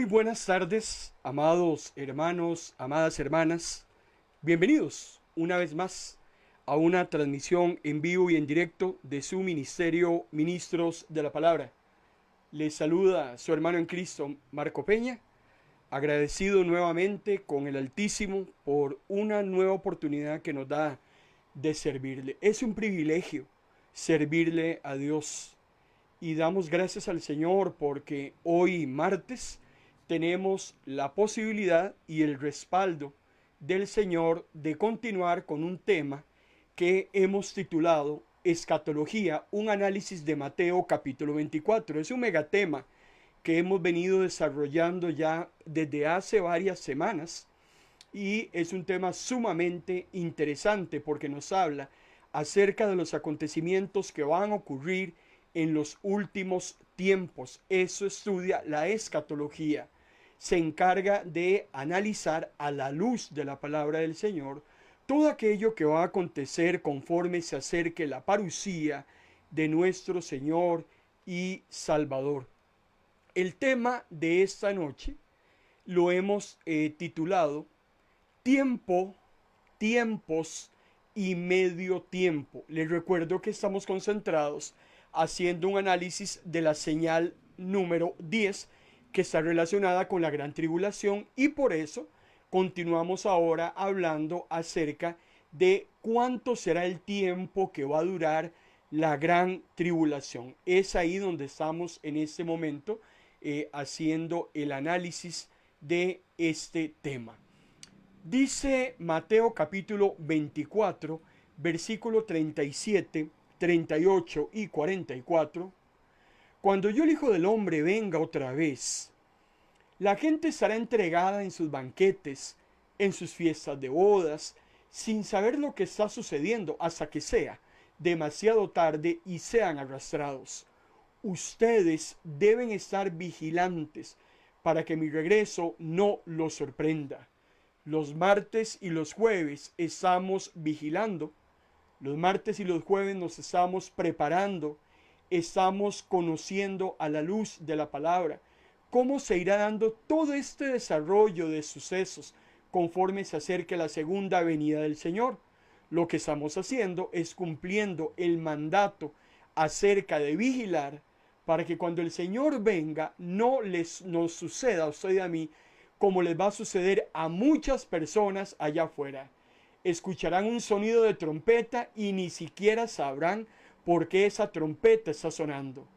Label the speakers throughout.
Speaker 1: Muy buenas tardes, amados hermanos, amadas hermanas. Bienvenidos una vez más a una transmisión en vivo y en directo de su ministerio Ministros de la Palabra. Les saluda su hermano en Cristo, Marco Peña, agradecido nuevamente con el Altísimo por una nueva oportunidad que nos da de servirle. Es un privilegio servirle a Dios y damos gracias al Señor porque hoy martes tenemos la posibilidad y el respaldo del Señor de continuar con un tema que hemos titulado Escatología, un análisis de Mateo capítulo 24. Es un megatema que hemos venido desarrollando ya desde hace varias semanas y es un tema sumamente interesante porque nos habla acerca de los acontecimientos que van a ocurrir en los últimos tiempos. Eso estudia la escatología. Se encarga de analizar a la luz de la palabra del Señor todo aquello que va a acontecer conforme se acerque la parucía de nuestro Señor y Salvador. El tema de esta noche lo hemos titulado Tiempo, tiempos y medio tiempo. Les recuerdo que estamos concentrados haciendo un análisis de la señal número 10 que está relacionada con la gran tribulación y por eso continuamos ahora hablando acerca de cuánto será el tiempo que va a durar la gran tribulación. Es ahí donde estamos en este momento haciendo el análisis de este tema. Dice Mateo capítulo 24, versículo 37, 38 y 44. Cuando yo el Hijo del Hombre venga otra vez, la gente estará entregada en sus banquetes, en sus fiestas de bodas, sin saber lo que está sucediendo hasta que sea demasiado tarde y sean arrastrados. Ustedes deben estar vigilantes para que mi regreso no los sorprenda. Los martes y los jueves estamos vigilando. Los martes y los jueves nos estamos preparando. Estamos conociendo a la luz de la palabra cómo se irá dando todo este desarrollo de sucesos conforme se acerque la segunda venida del Señor. Lo que estamos haciendo es cumpliendo el mandato acerca de vigilar para que cuando el Señor venga no nos suceda a usted y a mí como les va a suceder a muchas personas allá afuera. Escucharán un sonido de trompeta y ni siquiera sabrán por qué esa trompeta está sonando.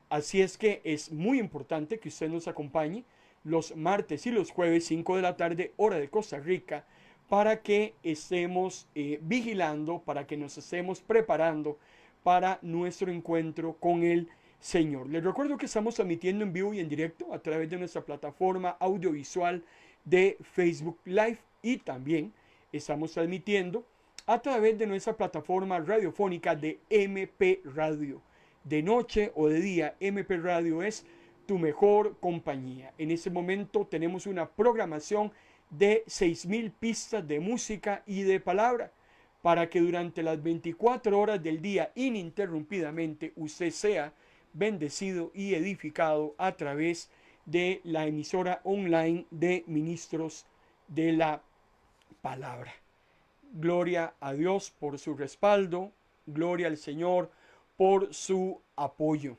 Speaker 1: Así es que es muy importante que usted nos acompañe los martes y los jueves 5 de la tarde, hora de Costa Rica, para que estemos vigilando, para que nos estemos preparando para nuestro encuentro con el Señor. Les recuerdo que estamos transmitiendo en vivo y en directo a través de nuestra plataforma audiovisual de Facebook Live y también estamos transmitiendo a través de nuestra plataforma radiofónica de MP Radio. De noche o de día, MP Radio es tu mejor compañía. En este momento tenemos una programación de 6,000 pistas de música y de palabra para que durante las 24 horas del día ininterrumpidamente usted sea bendecido y edificado a través de la emisora online de Ministros de la Palabra. Gloria a Dios por su respaldo, gloria al Señor por su apoyo.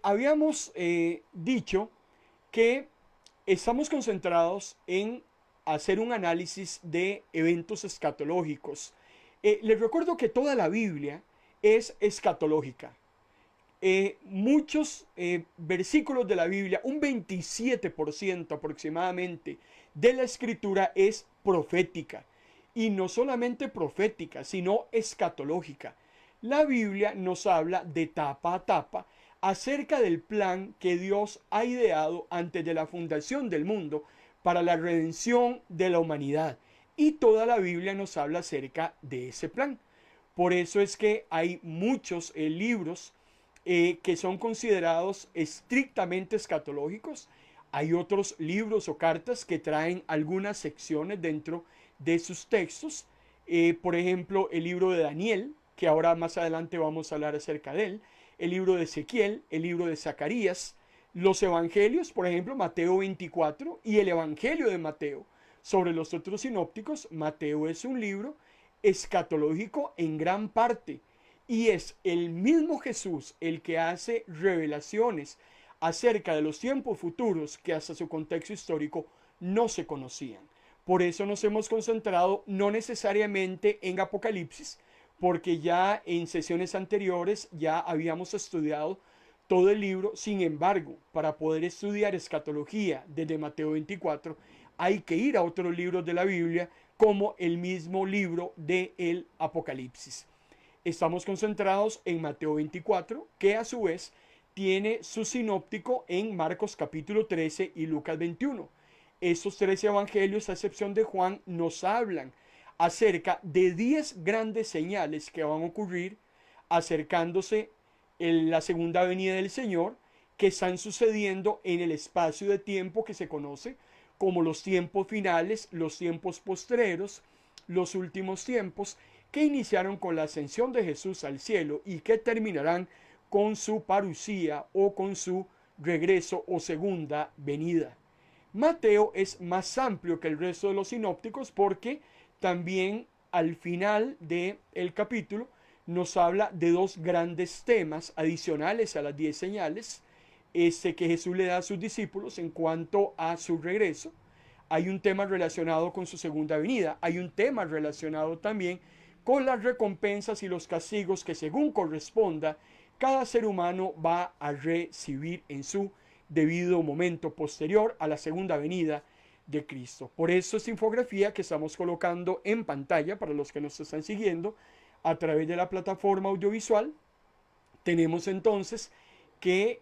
Speaker 1: Habíamos dicho que estamos concentrados en hacer un análisis de eventos escatológicos. Les recuerdo que toda la Biblia es escatológica. Muchos versículos de la Biblia, un 27% aproximadamente de la escritura es profética. Y no solamente profética, sino escatológica. La Biblia nos habla de tapa a tapa acerca del plan que Dios ha ideado antes de la fundación del mundo para la redención de la humanidad. Y toda la Biblia nos habla acerca de ese plan. Por eso es que hay muchos libros que son considerados estrictamente escatológicos. Hay otros libros o cartas que traen algunas secciones dentro de sus textos. Por ejemplo, el libro de Daniel, que ahora más adelante vamos a hablar acerca de él. El libro de Ezequiel, el libro de Zacarías, Los evangelios, por ejemplo, Mateo 24 y el Evangelio de Mateo. Sobre los otros sinópticos, Mateo es un libro escatológico en gran parte y es el mismo Jesús el que hace revelaciones acerca de los tiempos futuros que hasta su contexto histórico no se conocían. Por eso nos hemos concentrado no necesariamente en Apocalipsis, porque ya en sesiones anteriores ya habíamos estudiado todo el libro. Sin embargo, para poder estudiar escatología desde Mateo 24, hay que ir a otros libros de la Biblia, como el mismo libro del Apocalipsis. Estamos concentrados en Mateo 24, que a su vez tiene su sinóptico en Marcos capítulo 13 y Lucas 21. Estos tres evangelios, a excepción de Juan, nos hablan acerca de 10 grandes señales que van a ocurrir acercándose en la segunda venida del Señor, que están sucediendo en el espacio de tiempo que se conoce como los tiempos finales, los tiempos postreros, los últimos tiempos, que iniciaron con la ascensión de Jesús al cielo y que terminarán con su parusía o con su regreso o segunda venida. Mateo es más amplio que el resto de los sinópticos porque también al final del capítulo nos habla de dos grandes temas adicionales a las 10 señales que Jesús le da a sus discípulos en cuanto a su regreso. Hay un tema relacionado con su segunda venida. Hay un tema relacionado también con las recompensas y los castigos que, según corresponda, cada ser humano va a recibir en su debido momento posterior a la segunda venida de Cristo. Por eso esta infografía que estamos colocando en pantalla para los que nos están siguiendo a través de la plataforma audiovisual, tenemos entonces que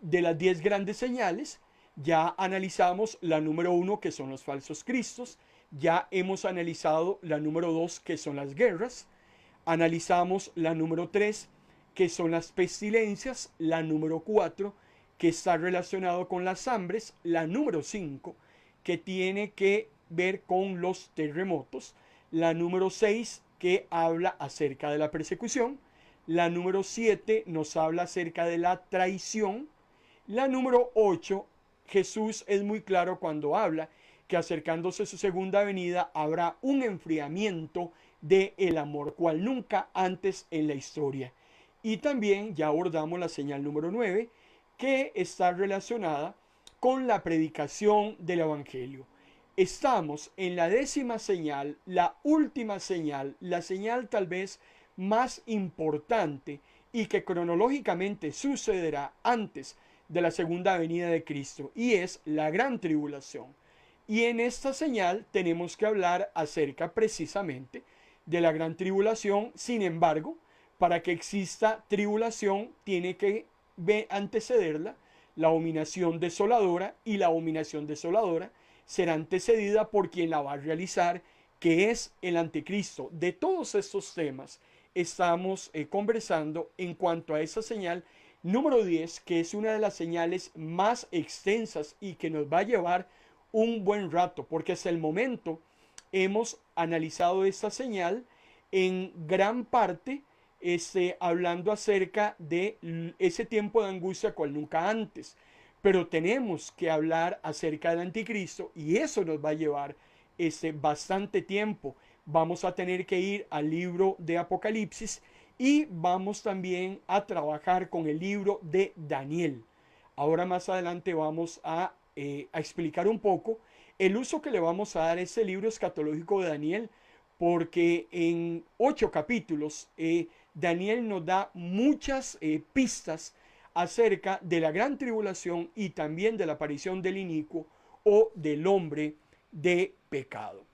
Speaker 1: de las 10 grandes señales ya analizamos la número 1, que son los falsos cristos. Ya hemos analizado la número 2, que son las guerras. Analizamos la número 3, que son las pestilencias. La número 4, que está relacionado con las hambres. La número 5, que tiene que ver con los terremotos. La número 6, que habla acerca de la persecución. La número 7 nos habla acerca de la traición. La número 8, Jesús es muy claro cuando habla que acercándose a su segunda venida habrá un enfriamiento del amor, cual nunca antes en la historia. Y también ya abordamos la señal número 9, que está relacionada con la predicación del Evangelio. Estamos en la 10ª señal, la última señal, la señal tal vez más importante y que cronológicamente sucederá antes de la segunda venida de Cristo, y es la gran tribulación. Y en esta señal tenemos que hablar acerca precisamente de la gran tribulación. Sin embargo, para que exista tribulación tiene que antecederla la abominación desoladora, y la abominación desoladora será antecedida por quien la va a realizar, que es el anticristo. De todos estos temas estamos conversando en cuanto a esa señal número 10, que es una de las señales más extensas y que nos va a llevar un buen rato, porque hasta el momento hemos analizado esta señal en gran parte, hablando acerca de ese tiempo de angustia cual nunca antes. Pero tenemos que hablar acerca del anticristo y eso nos va a llevar bastante tiempo. Vamos a tener que ir al libro de Apocalipsis y vamos también a trabajar con el libro de Daniel. Ahora más adelante vamos a explicar un poco el uso que le vamos a dar a este libro escatológico de Daniel, porque en 8 capítulos Daniel nos da muchas pistas acerca de la gran tribulación y también de la aparición del inicuo o del hombre de pecado.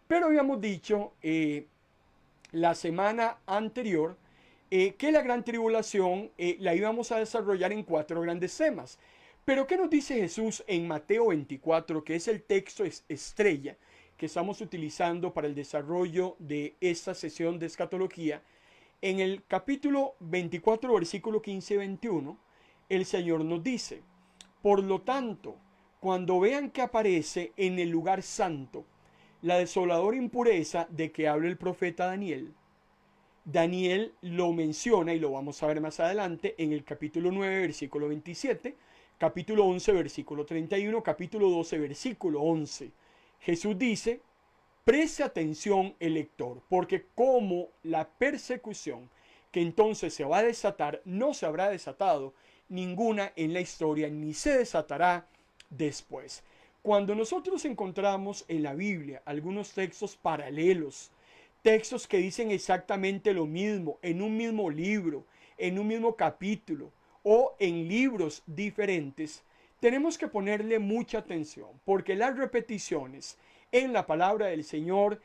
Speaker 1: Pero habíamos dicho la semana anterior que la gran tribulación la íbamos a desarrollar en 4 grandes temas. Pero ¿qué nos dice Jesús en Mateo 24, que es el texto estrella que estamos utilizando para el desarrollo de esta sesión de escatología? En el capítulo 24, versículo 15 y 21, el Señor nos dice: por lo tanto, cuando vean que aparece en el lugar santo la desoladora impureza de que habla el profeta Daniel. Daniel lo menciona y lo vamos a ver más adelante en el capítulo 9, versículo 27, capítulo 11, versículo 31, capítulo 12, versículo 11. Jesús dice: preste atención el lector, porque como la persecución que entonces se va a desatar no se habrá desatado ninguna en la historia, ni se desatará después. Cuando nosotros encontramos en la Biblia algunos textos paralelos, textos que dicen exactamente lo mismo, en un mismo libro, en un mismo capítulo o en libros diferentes, tenemos que ponerle mucha atención, porque las repeticiones en la palabra del Señor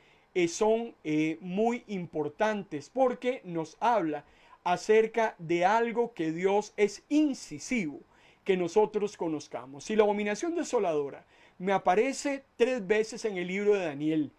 Speaker 1: son muy importantes, porque nos habla acerca de algo que Dios es incisivo que nosotros conozcamos. Si la abominación desoladora me aparece 3 veces en el libro de Daniel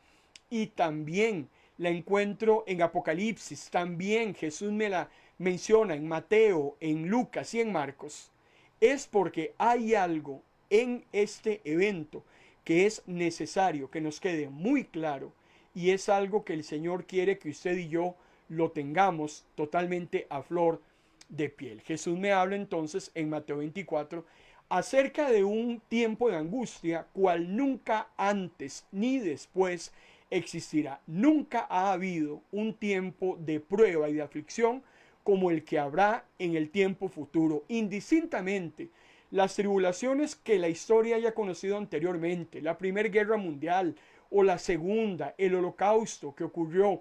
Speaker 1: y también la encuentro en Apocalipsis, también Jesús me la menciona en Mateo, en Lucas y en Marcos, es porque hay algo en este evento que es necesario que nos quede muy claro, y es algo que el Señor quiere que usted y yo lo tengamos totalmente a flor de piel. Jesús me habla entonces en Mateo 24 acerca de un tiempo de angustia cual nunca antes ni después existirá. Nunca ha habido un tiempo de prueba y de aflicción como el que habrá en el tiempo futuro, indistintamente las tribulaciones que la historia haya conocido anteriormente, la Primera Guerra Mundial o la Segunda, el Holocausto que ocurrió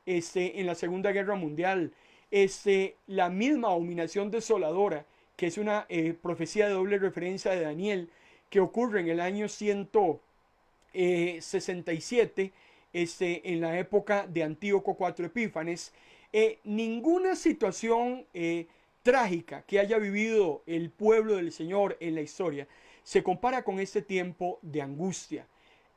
Speaker 1: en la Segunda Guerra Mundial, la misma abominación desoladora, que es una profecía de doble referencia de Daniel, que ocurre en el año 167, en la época de Antíoco IV Epífanes. Ninguna situación trágica que haya vivido el pueblo del Señor en la historia se compara con este tiempo de angustia.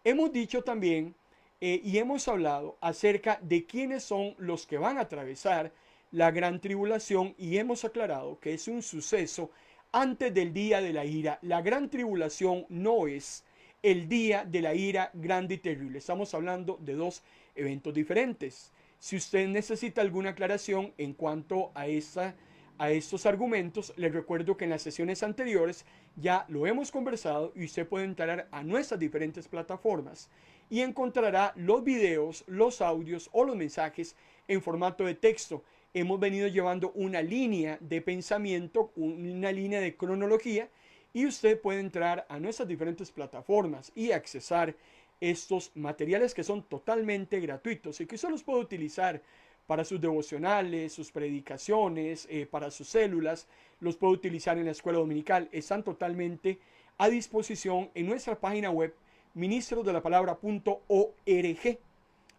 Speaker 1: Hemos dicho también y hemos hablado acerca de quiénes son los que van a atravesar la gran tribulación, y hemos aclarado que es un suceso antes del día de la ira. La gran tribulación no es el día de la ira grande y terrible. Estamos hablando de dos eventos diferentes. Si usted necesita alguna aclaración en cuanto a estos argumentos, les recuerdo que en las sesiones anteriores ya lo hemos conversado, y usted puede entrar a nuestras diferentes plataformas y encontrará los videos, los audios o los mensajes en formato de texto. Hemos venido llevando una línea de pensamiento, una línea de cronología, y usted puede entrar a nuestras diferentes plataformas y accesar estos materiales que son totalmente gratuitos y que usted los puede utilizar para sus devocionales, sus predicaciones, para sus células. Los puede utilizar en la escuela dominical. Están totalmente a disposición en nuestra página web ministrosdelapalabra.org.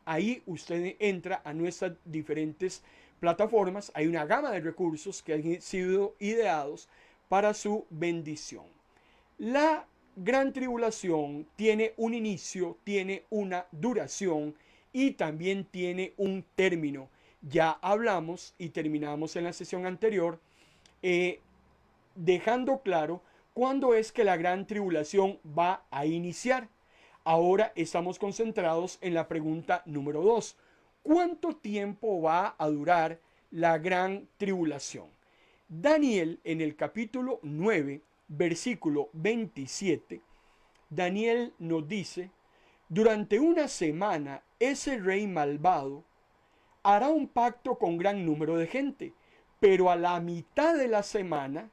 Speaker 1: Ahí usted entra a nuestras diferentes plataformas. Hay una gama de recursos que han sido ideados para su bendición. La gran tribulación tiene un inicio, tiene una duración y también tiene un término. Ya hablamos y terminamos en la sesión anterior dejando claro cuándo es que la gran tribulación va a iniciar. Ahora estamos concentrados en la pregunta número 2. ¿Cuánto tiempo va a durar la gran tribulación? Daniel, en el capítulo 9, versículo 27, Daniel nos dice: durante una semana ese rey malvado hará un pacto con gran número de gente, pero a la mitad de la semana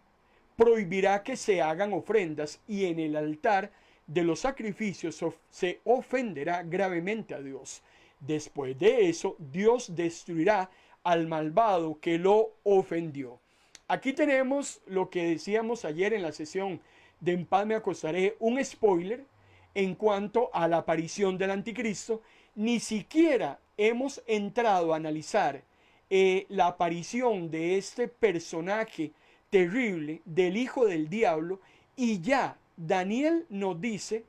Speaker 1: prohibirá que se hagan ofrendas, y en el altar de los sacrificios se ofenderá gravemente a Dios. Después de eso, Dios destruirá al malvado que lo ofendió. Aquí tenemos lo que decíamos ayer en la sesión de En Paz Me Acostaré, un spoiler en cuanto a la aparición del anticristo. Ni siquiera hemos entrado a analizar la aparición de este personaje terrible, del hijo del diablo, y ya Daniel nos dice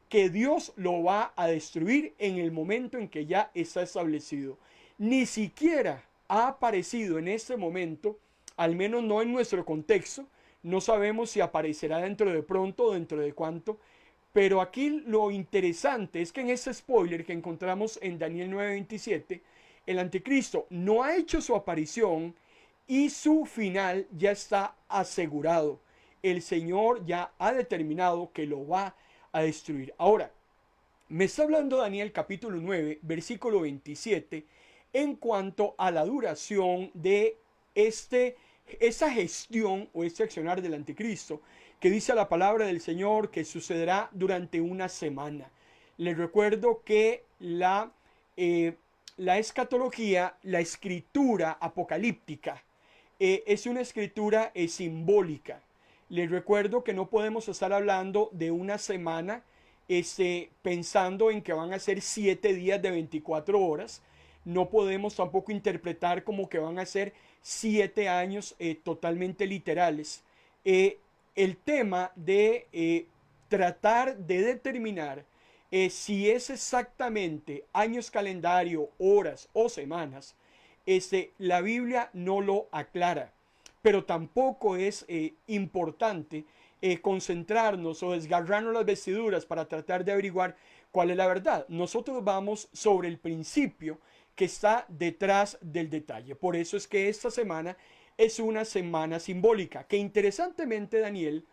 Speaker 1: que Dios lo va a destruir en el momento en que ya está establecido. Ni siquiera ha aparecido en este momento, al menos no en nuestro contexto. No sabemos si aparecerá dentro de pronto o dentro de cuánto, pero aquí lo interesante es que en ese spoiler que encontramos en Daniel 9:27, el anticristo no ha hecho su aparición y su final ya está asegurado. el Señor ya ha determinado que lo va a destruir. Ahora, me está hablando Daniel capítulo 9, versículo 27, en cuanto a la duración de esa gestión o este accionar del anticristo, que dice la palabra del Señor que sucederá durante una semana. Les recuerdo que la escatología, la escritura apocalíptica, es una escritura simbólica. Les recuerdo que no podemos estar hablando de una semana pensando en que van a ser 7 días de 24 horas. No podemos tampoco interpretar como que van a ser 7 años totalmente literales. El tema de tratar de determinar si es exactamente años calendario, horas o semanas, la Biblia no lo aclara, pero tampoco es importante concentrarnos o desgarrarnos las vestiduras para tratar de averiguar cuál es la verdad. Nosotros vamos sobre el principio que está detrás del detalle. Por eso es que esta semana es una semana simbólica, que interesantemente Daniel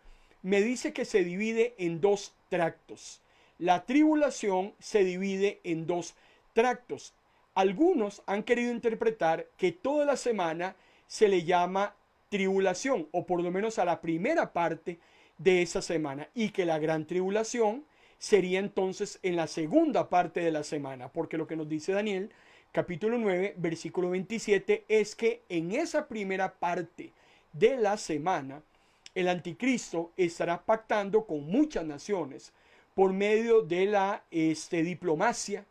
Speaker 1: me dice que se divide en 2 tractos. La tribulación se divide en 2 tractos. Algunos han querido interpretar que toda la semana se le llama tribulación, o por lo menos a la primera parte de esa semana, y que la gran tribulación sería entonces en la segunda parte de la semana, porque lo que nos dice Daniel capítulo 9 versículo 27 es que en esa primera parte de la semana el anticristo estará pactando con muchas naciones por medio de la diplomacia,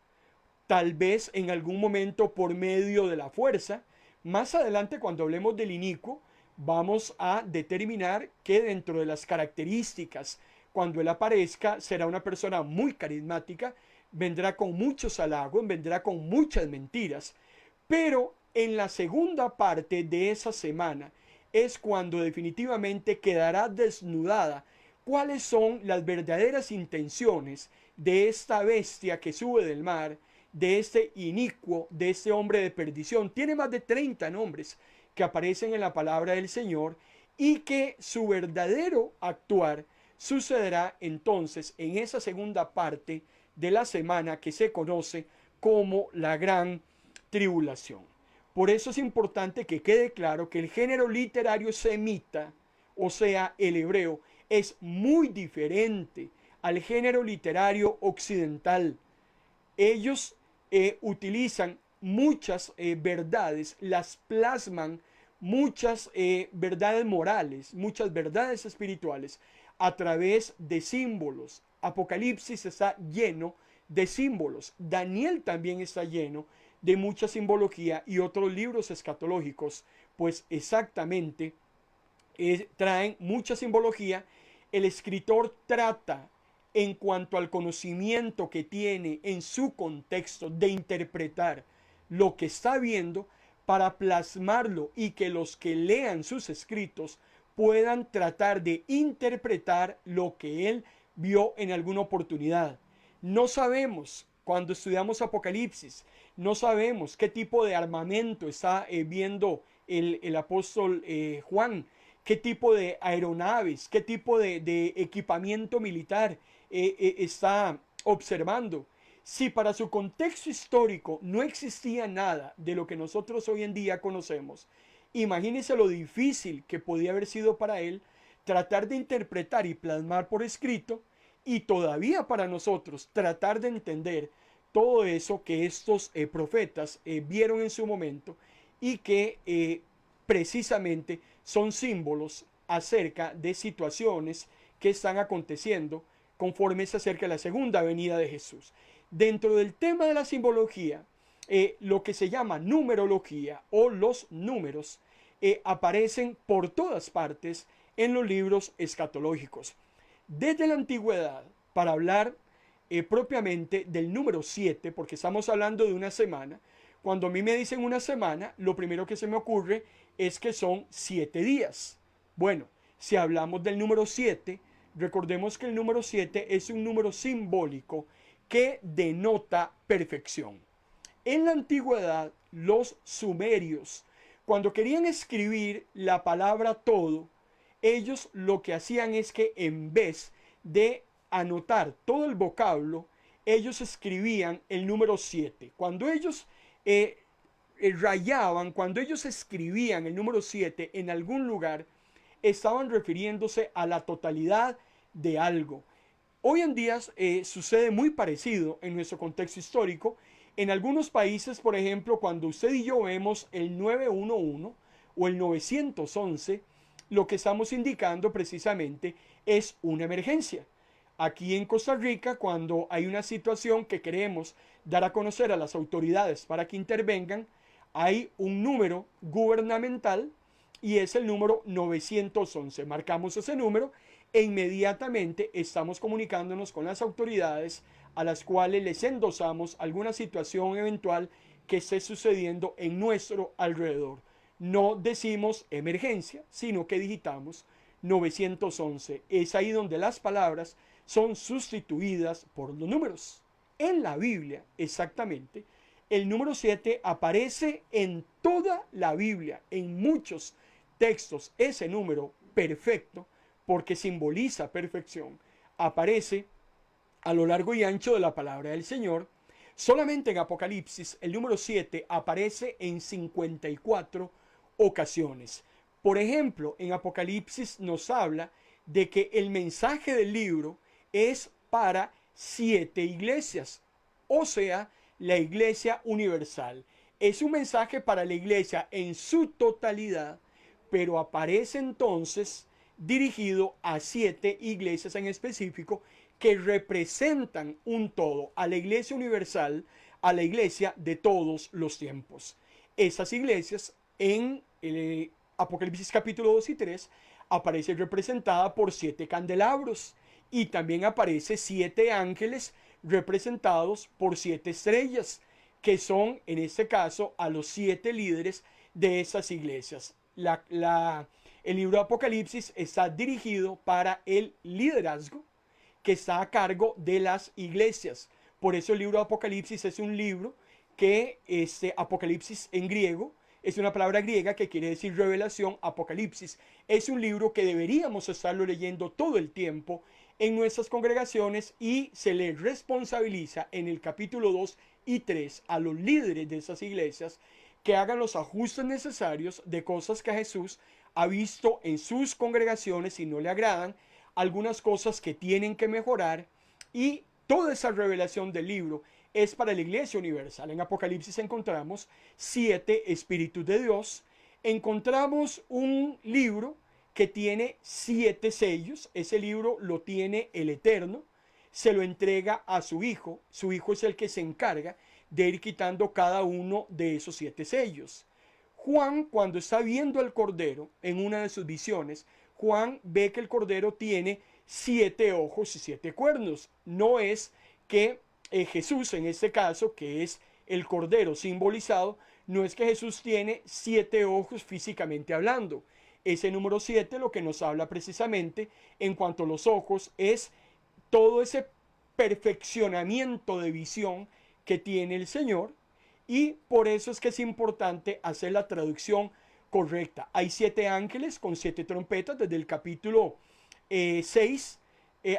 Speaker 1: tal vez en algún momento por medio de la fuerza. Más adelante, cuando hablemos del inicuo, vamos a determinar que dentro de las características, cuando él aparezca, será una persona muy carismática, vendrá con muchos halagos, vendrá con muchas mentiras, pero en la segunda parte de esa semana es cuando definitivamente quedará desnudada cuáles son las verdaderas intenciones de esta bestia que sube del mar, de este inicuo, de este hombre de perdición. Tiene más de 30 nombres que aparecen en la palabra del Señor, y que su verdadero actuar sucederá entonces en esa segunda parte de la semana que se conoce como la gran tribulación. Por eso es importante que quede claro que el género literario semita, o sea, el hebreo, es muy diferente al género literario occidental. Ellos utilizan muchas verdades, las plasman, muchas verdades morales, muchas verdades espirituales a través de símbolos. Apocalipsis está lleno de símbolos. Daniel también está lleno de mucha simbología, y otros libros escatológicos pues exactamente traen mucha simbología. El escritor trata, en cuanto al conocimiento que tiene en su contexto, de interpretar lo que está viendo para plasmarlo, y que los que lean sus escritos puedan tratar de interpretar lo que él vio en alguna oportunidad. No sabemos, cuando estudiamos Apocalipsis, no sabemos qué tipo de armamento está viendo el apóstol Juan, qué tipo de aeronaves, qué tipo de equipamiento militar está observando. Si para su contexto histórico no existía nada de lo que nosotros hoy en día conocemos, imagínense lo difícil que podía haber sido para él tratar de interpretar y plasmar por escrito, y todavía para nosotros tratar de entender todo eso que estos profetas vieron en su momento, y que precisamente son símbolos acerca de situaciones que están aconteciendo conforme se acerca la segunda venida de Jesús. Dentro del tema de la simbología, lo que se llama numerología o los números aparecen por todas partes en los libros escatológicos. Desde la antigüedad, para hablar propiamente del número 7, porque estamos hablando de una semana, cuando a mí me dicen una semana, lo primero que se me ocurre es que son 7 días. Bueno, si hablamos del número 7, recordemos que el número 7 es un número simbólico que denota perfección. En la antigüedad, los sumerios, cuando querían escribir la palabra todo, ellos lo que hacían es que en vez de anotar todo el vocablo, ellos escribían el número 7. Cuando ellos rayaban, cuando ellos escribían el número 7 en algún lugar, estaban refiriéndose a la totalidad de algo. Hoy en día sucede muy parecido en nuestro contexto histórico. En algunos países, por ejemplo, cuando usted y yo vemos el 911 o el 911, lo que estamos indicando precisamente es una emergencia. Aquí en Costa Rica, cuando hay una situación que queremos dar a conocer a las autoridades para que intervengan, hay un número gubernamental y es el número 911. Marcamos ese número e inmediatamente estamos comunicándonos con las autoridades a las cuales les endosamos alguna situación eventual que esté sucediendo en nuestro alrededor. No decimos emergencia, sino que digitamos 911. Es ahí donde las palabras son sustituidas por los números. En la Biblia, exactamente, el número 7 aparece en toda la Biblia, en muchos textos. Ese número perfecto, porque simboliza perfección, aparece a lo largo y ancho de la palabra del Señor. Solamente en Apocalipsis el número 7 aparece en 54 ocasiones. Por ejemplo, en Apocalipsis nos habla de que el mensaje del libro es para 7 iglesias, o sea, la iglesia universal. Es un mensaje para la iglesia en su totalidad, pero aparece entonces dirigido a 7 iglesias en específico que representan un todo, a la iglesia universal, a la iglesia de todos los tiempos. Esas iglesias en el Apocalipsis capítulo 2 y 3 aparece representada por 7 candelabros y también aparece 7 ángeles representados por 7 estrellas, que son en este caso a los 7 líderes de esas iglesias. El libro de Apocalipsis está dirigido para el liderazgo que está a cargo de las iglesias. Por eso el libro de Apocalipsis es un libro que Apocalipsis en griego es una palabra griega que quiere decir revelación. Apocalipsis es un libro que deberíamos estarlo leyendo todo el tiempo en nuestras congregaciones y se le responsabiliza en el capítulo 2 y 3 a los líderes de esas iglesias que hagan los ajustes necesarios de cosas que Jesús ha visto en sus congregaciones y no le agradan, algunas cosas que tienen que mejorar, y toda esa revelación del libro es para la iglesia universal. En Apocalipsis encontramos 7 espíritus de Dios, encontramos un libro que tiene 7 sellos. Ese libro lo tiene el Eterno, se lo entrega a su Hijo es el que se encarga de ir quitando cada uno de esos 7 sellos. Juan, cuando está viendo al Cordero en una de sus visiones, Juan ve que el Cordero tiene 7 ojos y 7 cuernos. No es que Jesús, en este caso, que es el Cordero simbolizado, no es que Jesús tiene 7 ojos físicamente hablando. Ese número 7 lo que nos habla precisamente en cuanto a los ojos es todo ese perfeccionamiento de visión que tiene el Señor, y por eso es que es importante hacer la traducción correcta. Hay 7 ángeles con 7 trompetas desde el capítulo 6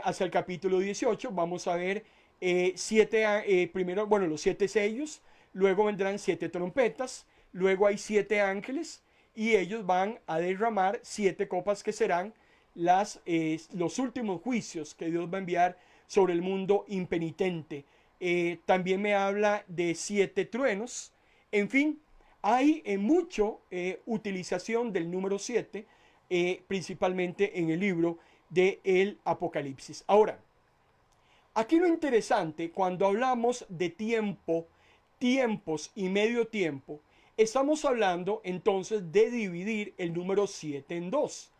Speaker 1: hasta el capítulo 18. Vamos a ver primero, los 7 sellos, luego vendrán 7 trompetas, luego hay 7 ángeles y ellos van a derramar 7 copas que serán los últimos juicios que Dios va a enviar sobre el mundo impenitente. También me habla de 7 truenos. En fin, hay mucho utilización del número 7, principalmente en el libro del Apocalipsis. Ahora, aquí lo interesante, cuando hablamos de tiempo, tiempos y medio tiempo, estamos hablando entonces de dividir el número 7 en 2.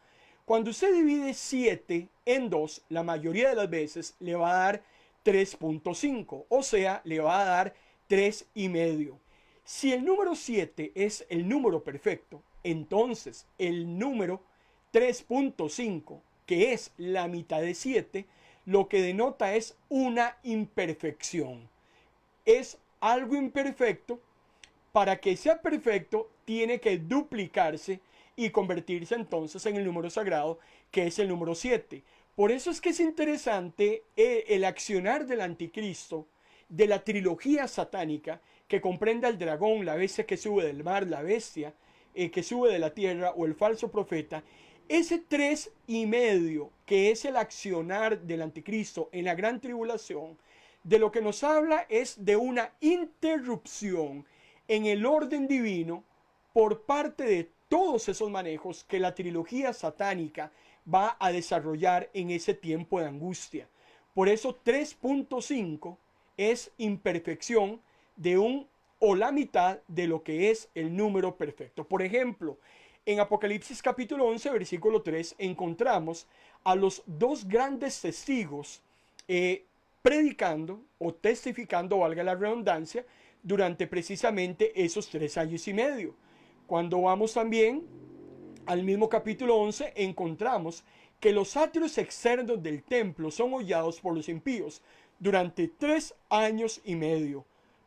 Speaker 1: Cuando usted divide 7 en 2, la mayoría de las veces le va a dar 3.5, o sea, le va a dar 3,5. Si el número 7 es el número perfecto, entonces el número 3.5, que es la mitad de 7, lo que denota es una imperfección. Es algo imperfecto. Para que sea perfecto, tiene que duplicarse y convertirse entonces en el número sagrado, que es el número 7. Por eso es que es interesante el accionar del anticristo, de la trilogía satánica, que comprende al dragón, la bestia que sube del mar, la bestia que sube de la tierra o el falso profeta. Ese 3,5, que es el accionar del anticristo en la gran tribulación, de lo que nos habla es de una interrupción en el orden divino por parte de todos esos manejos que la trilogía satánica va a desarrollar en ese tiempo de angustia. Por eso 3,5 es imperfección de un o la mitad de lo que es el número perfecto. Por ejemplo, en Apocalipsis capítulo 11, versículo 3, encontramos a los dos grandes testigos predicando o testificando, valga la redundancia, durante precisamente esos 3 años y medio. Cuando vamos también al mismo capítulo 11, encontramos que los atrios externos del templo son hollados por los impíos durante 3 años y medio.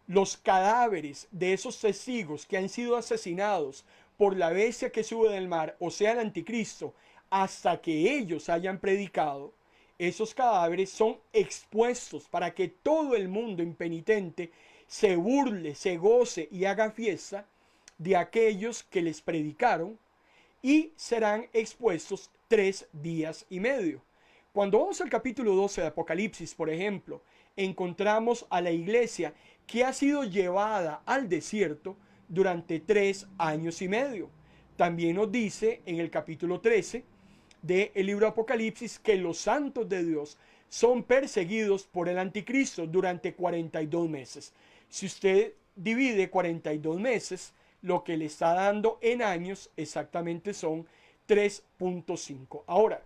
Speaker 1: Los cadáveres de esos testigos que han sido asesinados por la bestia que sube del mar, o sea, el anticristo, hasta que ellos hayan predicado, esos cadáveres son expuestos para que todo el mundo impenitente se burle, se goce y haga fiesta de aquellos que les predicaron, y serán expuestos 3 días y medio. Cuando vamos al capítulo 12 de Apocalipsis, por ejemplo, encontramos a la iglesia que ha sido llevada al desierto durante 3 años y medio. También nos dice en el capítulo 13 del libro de Apocalipsis que los santos de Dios son perseguidos por el anticristo durante 42 meses. Si usted divide 42 meses, lo que le está dando en años exactamente son 3,5. Ahora,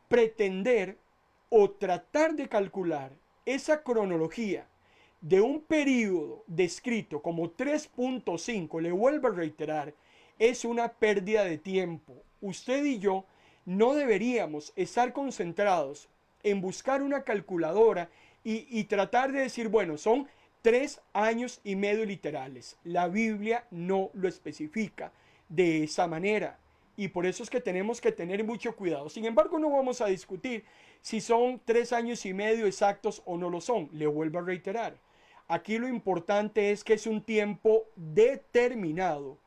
Speaker 1: pretender o tratar de calcular esa cronología de un periodo descrito como 3,5, le vuelvo a reiterar, es una pérdida de tiempo. Usted y yo no deberíamos estar concentrados en buscar una calculadora y tratar de decir, bueno, son 3 años y medio literales. La Biblia no lo especifica de esa manera, y por eso es que tenemos que tener mucho cuidado. Sin embargo, no vamos a discutir si son 3 años y medio exactos o no lo son. Le vuelvo a reiterar, aquí lo importante es que es un tiempo determinado,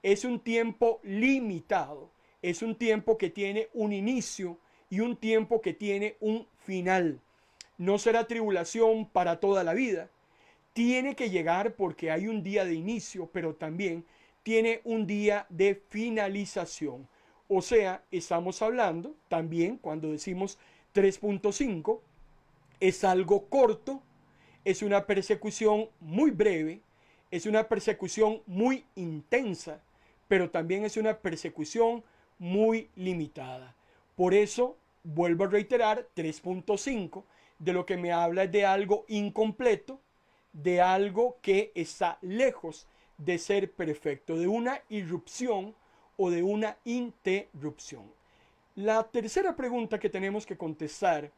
Speaker 1: es un tiempo limitado, es un tiempo que tiene un inicio y un tiempo que tiene un final. No será tribulación para toda la vida. Tiene que llegar porque hay un día de inicio, pero también tiene un día de finalización. O sea, estamos hablando también, cuando decimos 3,5, es algo corto, es una persecución muy breve, es una persecución muy intensa, pero también es una persecución muy limitada. Por eso, vuelvo a reiterar, 3,5 de lo que me habla es de algo incompleto, de algo que está lejos de ser perfecto, de una irrupción o de una interrupción. La tercera pregunta que tenemos que contestar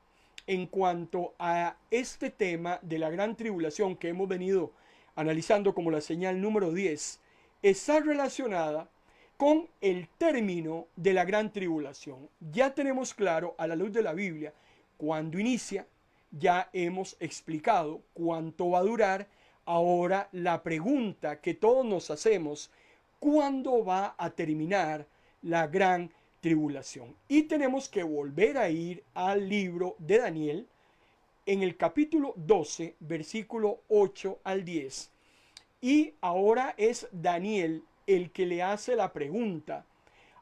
Speaker 1: en cuanto a este tema de la gran tribulación que hemos venido analizando como la señal número 10 está relacionada con el término de la gran tribulación. Ya tenemos claro a la luz de la Biblia cuándo inicia, ya hemos explicado cuánto va a durar. Ahora la pregunta que todos nos hacemos, ¿cuándo va a terminar la gran tribulación? Y tenemos que volver a ir al libro de Daniel en el capítulo 12, versículo 8 al 10. Y ahora es Daniel el que le hace la pregunta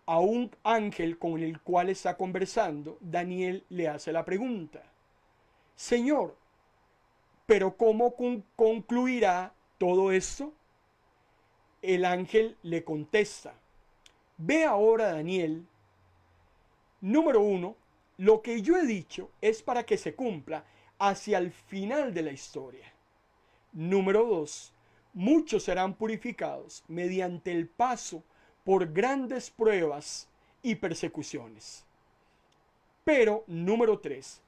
Speaker 1: a un ángel con el cual está conversando. Daniel le hace la pregunta: Señor, ¿pero cómo concluirá todo esto? El ángel le contesta: ve ahora, Daniel. Número 1, lo que yo he dicho es para que se cumpla hacia el final de la historia. Número 2, muchos serán purificados mediante el paso por grandes pruebas y persecuciones. Pero, número 3,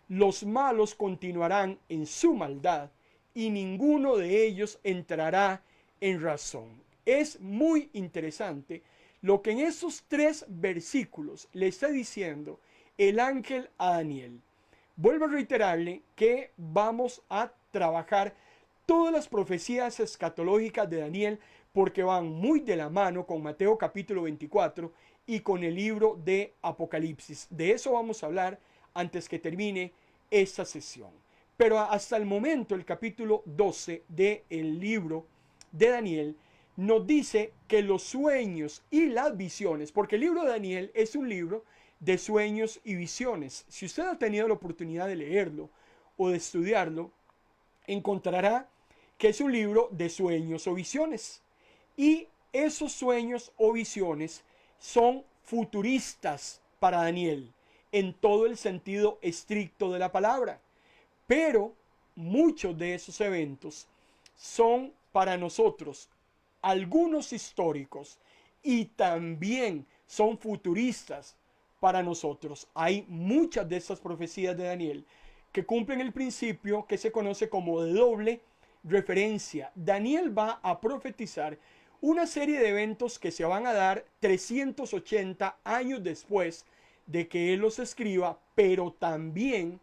Speaker 1: los malos continuarán en su maldad y ninguno de ellos entrará en razón. Es muy interesante lo que en esos 3 versículos le está diciendo el ángel a Daniel. Vuelvo a reiterarle que vamos a trabajar todas las profecías escatológicas de Daniel porque van muy de la mano con Mateo capítulo 24 y con el libro de Apocalipsis. De eso vamos a hablar antes que termine esta sesión. Pero hasta el momento el capítulo 12 del libro de Daniel nos dice que los sueños y las visiones, porque el libro de Daniel es un libro de sueños y visiones. Si usted ha tenido la oportunidad de leerlo o de estudiarlo, encontrará que es un libro de sueños o visiones. Y esos sueños o visiones son futuristas para Daniel, en todo el sentido estricto de la palabra. Pero muchos de esos eventos son para nosotros algunos históricos y también son futuristas para nosotros. Hay muchas de estas profecías de Daniel que cumplen el principio que se conoce como de doble referencia. Daniel va a profetizar una serie de eventos que se van a dar 380 años después de que él los escriba, pero también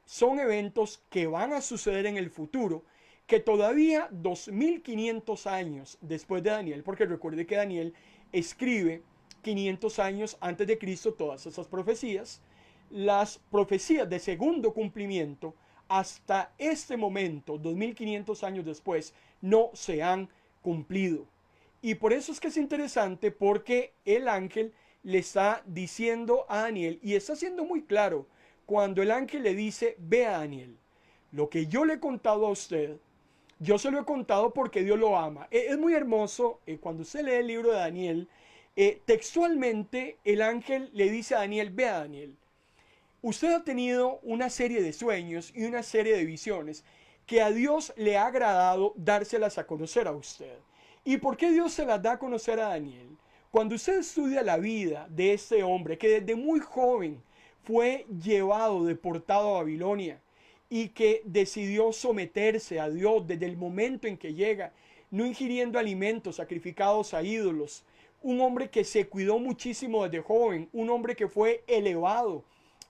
Speaker 1: son eventos que van a suceder en el futuro, que todavía 2500 años después de Daniel, porque recuerde que Daniel escribe 500 años antes de Cristo todas esas profecías, las profecías de segundo cumplimiento hasta este momento, 2500 años después, no se han cumplido. Y por eso es que es interesante, porque el ángel le está diciendo a Daniel, y está siendo muy claro, cuando el ángel le dice: ve a Daniel, lo que yo le he contado a usted, yo se lo he contado porque Dios lo ama. Es muy hermoso cuando usted lee el libro de Daniel, textualmente el ángel le dice a Daniel: ve a Daniel, usted ha tenido una serie de sueños y una serie de visiones que a Dios le ha agradado dárselas a conocer a usted. ¿Y por qué Dios se las da a conocer a Daniel? Cuando usted estudia la vida de este hombre que desde muy joven fue llevado, deportado a Babilonia, y que decidió someterse a Dios desde el momento en que llega, no ingiriendo alimentos sacrificados a ídolos, un hombre que se cuidó muchísimo desde joven, un hombre que fue elevado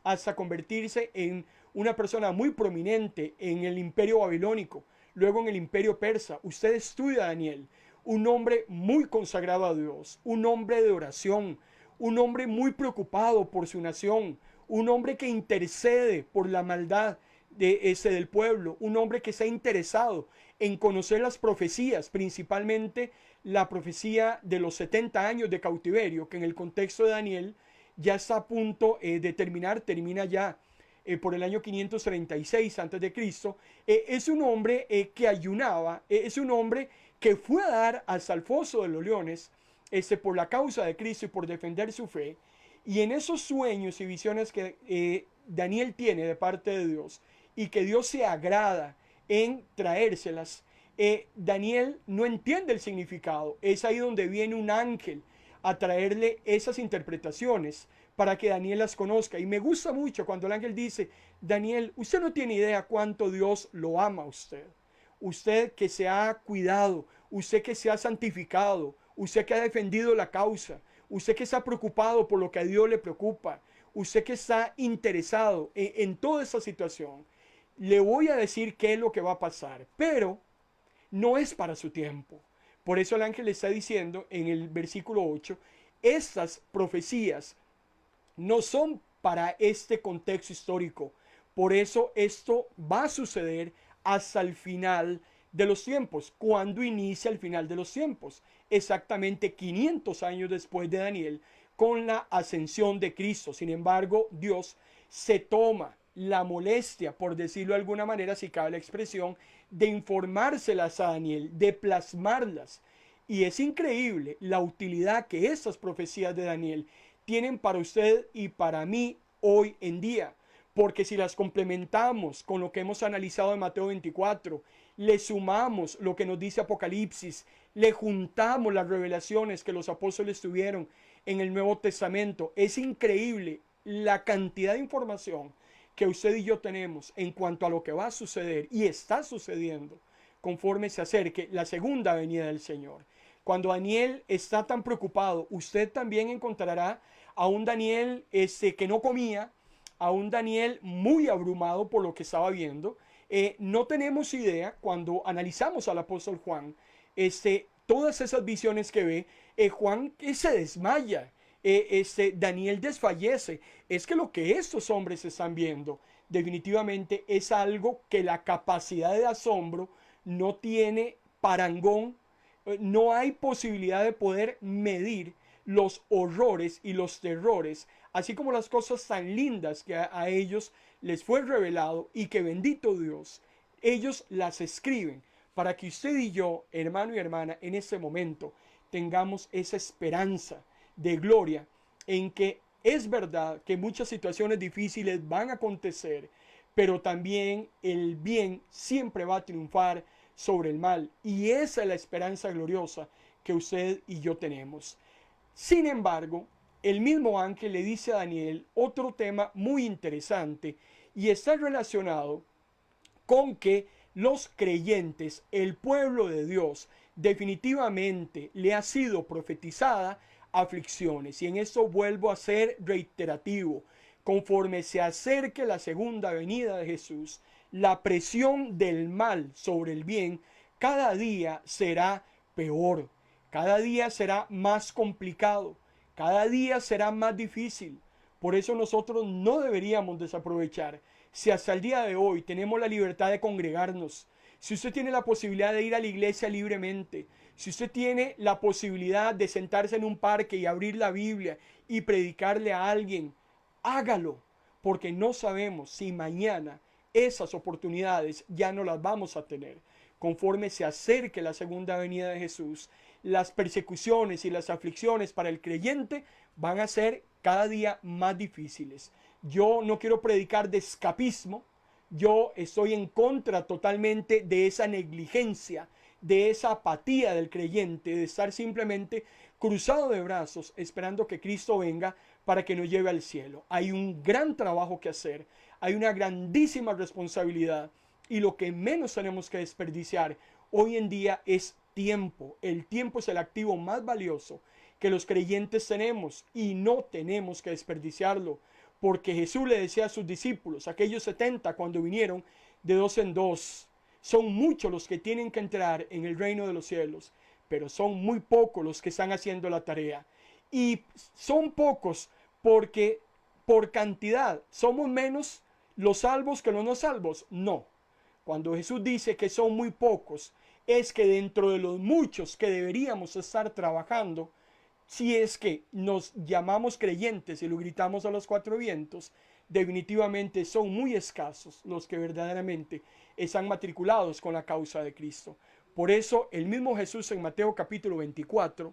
Speaker 1: hasta convertirse en una persona muy prominente en el imperio babilónico, luego en el imperio persa. Usted estudia a Daniel, un hombre muy consagrado a Dios, un hombre de oración, un hombre muy preocupado por su nación, un hombre que intercede por la maldad del pueblo, un hombre que está interesado en conocer las profecías, principalmente la profecía de los 70 años de cautiverio, que en el contexto de Daniel ya está a punto de terminar, termina ya por el año 536 a.C. Es un hombre que ayunaba, es un hombre que fue a dar hasta el foso de los leones por la causa de Cristo y por defender su fe. Y en esos sueños y visiones que Daniel tiene de parte de Dios y que Dios se agrada en traérselas, Daniel no entiende el significado. Es ahí donde viene un ángel a traerle esas interpretaciones para que Daniel las conozca. Y me gusta mucho cuando el ángel dice: Daniel, usted no tiene idea cuánto Dios lo ama a usted. Usted que se ha cuidado, usted que se ha santificado, usted que ha defendido la causa, usted que está preocupado por lo que a Dios le preocupa, usted que está interesado en toda esta situación. Le voy a decir qué es lo que va a pasar, pero no es para su tiempo. Por eso el ángel le está diciendo en el versículo 8, estas profecías no son para este contexto histórico. Por eso esto va a suceder hasta el final de los tiempos. ¿Cuándo inicia el final de los tiempos? Exactamente 500 años después de Daniel, con la ascensión de Cristo. Sin embargo, Dios se toma la molestia, por decirlo de alguna manera, si cabe la expresión, de informárselas a Daniel, de plasmarlas. Y es increíble la utilidad que estas profecías de Daniel tienen para usted y para mí hoy en día. Porque si las complementamos con lo que hemos analizado en Mateo 24, le sumamos lo que nos dice Apocalipsis, le juntamos las revelaciones que los apóstoles tuvieron en el Nuevo Testamento, es increíble la cantidad de información que usted y yo tenemos en cuanto a lo que va a suceder y está sucediendo conforme se acerque la segunda venida del Señor. Cuando Daniel está tan preocupado, usted también encontrará a un Daniel que no comía, a un Daniel muy abrumado por lo que estaba viendo. No tenemos idea cuando analizamos al apóstol Juan, todas esas visiones que ve, Juan se desmaya, Daniel desfallece. Es que lo que estos hombres están viendo definitivamente es algo que la capacidad de asombro no tiene parangón. No hay posibilidad de poder medir los horrores y los terrores, así como las cosas tan lindas que a ellos les fue revelado y que bendito Dios, ellos las escriben para que usted y yo, hermano y hermana, en este momento tengamos esa esperanza de gloria en que es verdad que muchas situaciones difíciles van a acontecer, pero también el bien siempre va a triunfar sobre el mal, y esa es la esperanza gloriosa que usted y yo tenemos. Sin embargo, el mismo ángel le dice a Daniel otro tema muy interesante, y está relacionado con que los creyentes, el pueblo de Dios, definitivamente le ha sido profetizada aflicciones. Y en esto vuelvo a ser reiterativo. Conforme se acerque la segunda venida de Jesús, la presión del mal sobre el bien cada día será peor, cada día será más complicado, cada día será más difícil. Por eso nosotros no deberíamos desaprovechar. Si hasta el día de hoy tenemos la libertad de congregarnos, si usted tiene la posibilidad de ir a la iglesia libremente, si usted tiene la posibilidad de sentarse en un parque y abrir la Biblia y predicarle a alguien, hágalo, porque no sabemos si mañana esas oportunidades ya no las vamos a tener. Conforme se acerque la segunda venida de Jesús, las persecuciones y las aflicciones para el creyente van a ser cada día más difíciles. Yo no quiero predicar de escapismo. Yo estoy en contra totalmente de esa negligencia, de esa apatía del creyente, de estar simplemente cruzado de brazos esperando que Cristo venga para que nos lleve al cielo. Hay un gran trabajo que hacer, hay una grandísima responsabilidad, y lo que menos tenemos que desperdiciar hoy en día es tiempo. El tiempo es el activo más valioso que los creyentes tenemos, y no tenemos que desperdiciarlo, porque Jesús le decía a sus discípulos, aquellos 70 cuando vinieron de dos en dos, son muchos los que tienen que entrar en el reino de los cielos, pero son muy pocos los que están haciendo la tarea. Y son pocos porque por cantidad somos menos los salvos que los no salvos. No. Cuando Jesús dice que son muy pocos, es que dentro de los muchos que deberíamos estar trabajando, si es que nos llamamos creyentes y lo gritamos a los cuatro vientos, definitivamente son muy escasos los que verdaderamente están matriculados con la causa de Cristo. Por eso el mismo Jesús en Mateo capítulo 24,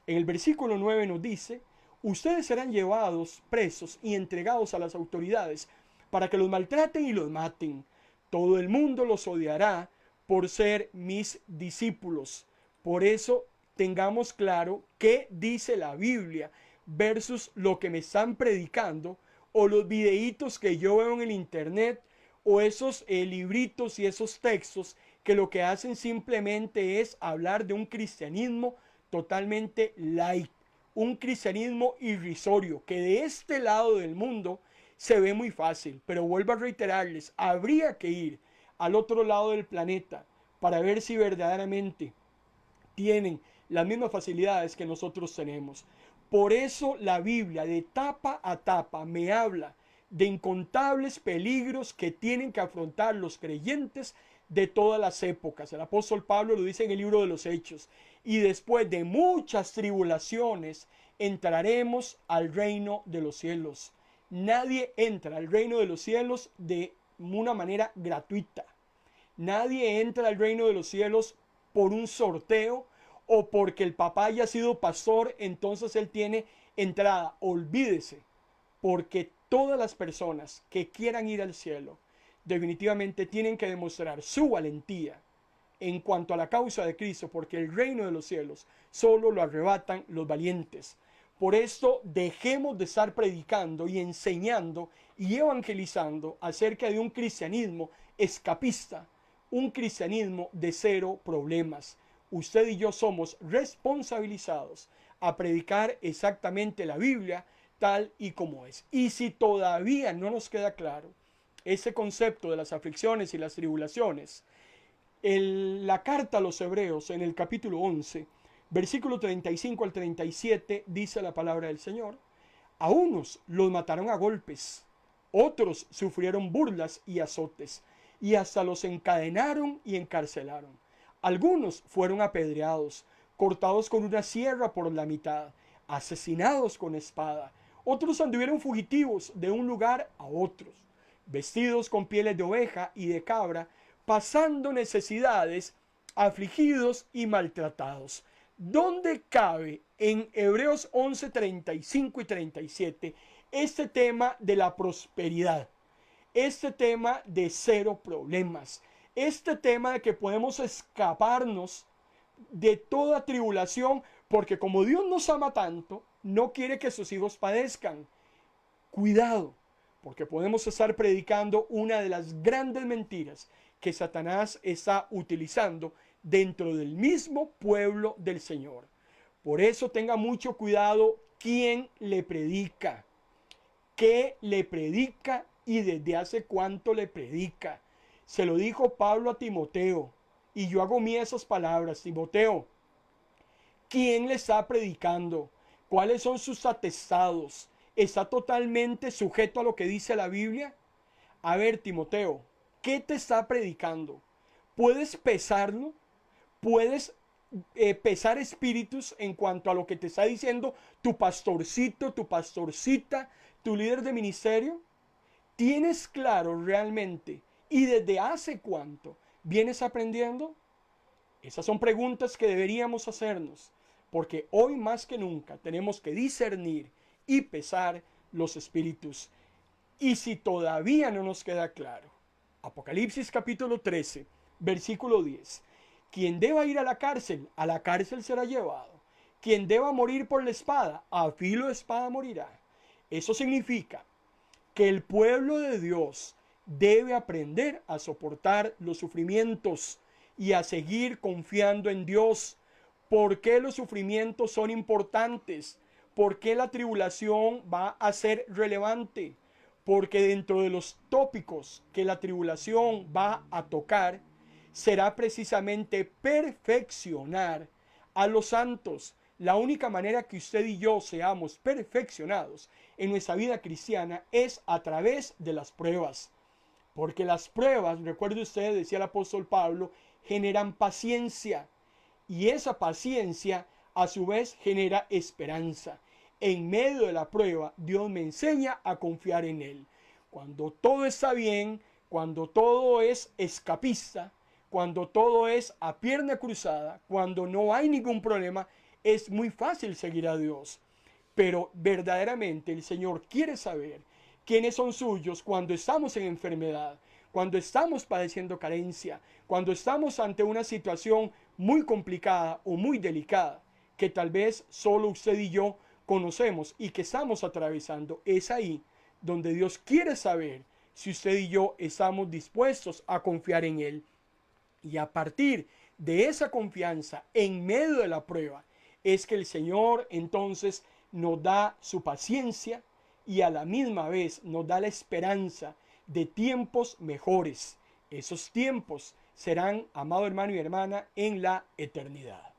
Speaker 1: en el versículo 9 nos dice: ustedes serán llevados presos y entregados a las autoridades para que los maltraten y los maten. Todo el mundo los odiará por ser mis discípulos. Por eso tengamos claro qué dice la Biblia versus lo que me están predicando, o los videitos que yo veo en el internet, o esos libritos y esos textos que lo que hacen simplemente es hablar de un cristianismo totalmente light, un cristianismo irrisorio, que de este lado del mundo se ve muy fácil. Pero vuelvo a reiterarles, habría que ir al otro lado del planeta para ver si verdaderamente tienen las mismas facilidades que nosotros tenemos. Por eso la Biblia de tapa a tapa me habla de incontables peligros que tienen que afrontar los creyentes de todas las épocas. El apóstol Pablo lo dice en el libro de los Hechos: y después de muchas tribulaciones entraremos al reino de los cielos. Nadie entra al reino de los cielos de una manera gratuita. Nadie entra al reino de los cielos por un sorteo o porque el papá haya sido pastor, entonces él tiene entrada. Olvídese, porque todas las personas que quieran ir al cielo definitivamente tienen que demostrar su valentía en cuanto a la causa de Cristo, porque el reino de los cielos solo lo arrebatan los valientes. Por esto dejemos de estar predicando y enseñando y evangelizando acerca de un cristianismo escapista, un cristianismo de cero problemas, usted y yo somos responsabilizados a predicar exactamente la Biblia tal y como es. Y si todavía no nos queda claro ese concepto de las aflicciones y las tribulaciones, la carta a los Hebreos en el capítulo 11, versículo 35 al 37, dice la palabra del Señor: a unos los mataron a golpes, otros sufrieron burlas y azotes, y hasta los encadenaron y encarcelaron. Algunos fueron apedreados, cortados con una sierra por la mitad, asesinados con espada. Otros anduvieron fugitivos de un lugar a otros, vestidos con pieles de oveja y de cabra, pasando necesidades, afligidos y maltratados. ¿Dónde cabe en Hebreos 11, 35 y 37 este tema de la prosperidad? Este tema de cero problemas. Este tema de que podemos escaparnos de toda tribulación, porque como Dios nos ama tanto, no quiere que sus hijos padezcan. Cuidado, porque podemos estar predicando una de las grandes mentiras que Satanás está utilizando dentro del mismo pueblo del Señor. Por eso tenga mucho cuidado quién le predica, qué le predica y desde hace cuánto le predica. Se lo dijo Pablo a Timoteo, y yo hago mías esas palabras. Timoteo, ¿quién le está predicando? ¿Cuáles son sus atestados? ¿Está totalmente sujeto a lo que dice la Biblia? A ver, Timoteo, ¿qué te está predicando? ¿Puedes pesarlo? ¿Puedes pesar espíritus en cuanto a lo que te está diciendo tu pastorcito, tu pastorcita, tu líder de ministerio? ¿Tienes claro realmente y desde hace cuánto vienes aprendiendo? Esas son preguntas que deberíamos hacernos, porque hoy más que nunca tenemos que discernir y pesar los espíritus. Y si todavía no nos queda claro, Apocalipsis capítulo 13, versículo 10, quien deba ir a la cárcel será llevado. Quien deba morir por la espada, a filo de espada morirá. Eso significa que el pueblo de Dios debe aprender a soportar los sufrimientos y a seguir confiando en Dios. ¿Por qué los sufrimientos son importantes? ¿Por qué la tribulación va a ser relevante? Porque dentro de los tópicos que la tribulación va a tocar, será precisamente perfeccionar a los santos. La única manera que usted y yo seamos perfeccionados en nuestra vida cristiana es a través de las pruebas. Porque las pruebas, recuerde usted, decía el apóstol Pablo, generan paciencia. Y esa paciencia a su vez genera esperanza. En medio de la prueba, Dios me enseña a confiar en Él. Cuando todo está bien, cuando todo es escapista, cuando todo es a pierna cruzada, cuando no hay ningún problema, es muy fácil seguir a Dios. Pero verdaderamente el Señor quiere saber quiénes son suyos cuando estamos en enfermedad, cuando estamos padeciendo carencia, cuando estamos ante una situación muy complicada o muy delicada, que tal vez solo usted y yo conocemos y que estamos atravesando. Es ahí donde Dios quiere saber si usted y yo estamos dispuestos a confiar en Él. Y a partir de esa confianza en medio de la prueba, es que el Señor entonces nos da su paciencia y a la misma vez nos da la esperanza de tiempos mejores. Esos tiempos serán, amado hermano y hermana, en la eternidad.